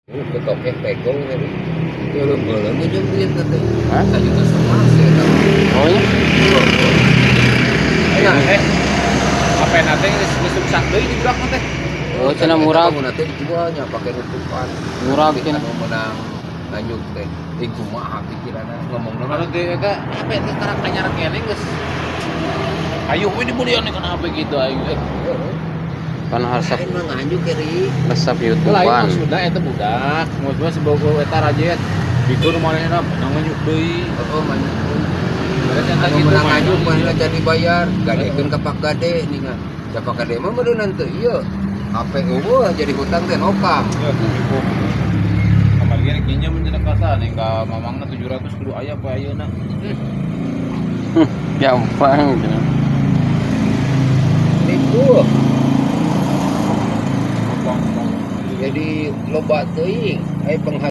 Betoknya pegong tadi. Kalau boleh minjem duit nanti. Hah? Saya juga sama sih. Oh ya? Apa nanti ngisuk sakdeu di belakang teh. Oh, cenah murah. Nanti dijualnya pakai nutupan. Murah Di cenah. anu menang nganyuk teh. Kumaha pikiranna ngomong Anu teh eta apa teh karang anyar kene geus. Ayo we dibelian kana HP gitu ayo. Kan harus Lain mah nganyuk keri. resep Lain YouTubean. maksudna eta budak, maksudna sebogo eta rajet. Bikur manehna menang nganyuk deui. Oh nganyuk. Berarti eta Anu gitu menang nganyuk mah mah. jadi bayar. Gadekeun ka Pak Gade ningan. Da Pak Gade mah meureun teu ieu. HP eueuh jadi hutang teh nokam. Kamari ge kinjem cenah kasa ning ka mamangna 700 kudu aya poe ayeuna. Gampang. Nipu. Jadi loba teuing aya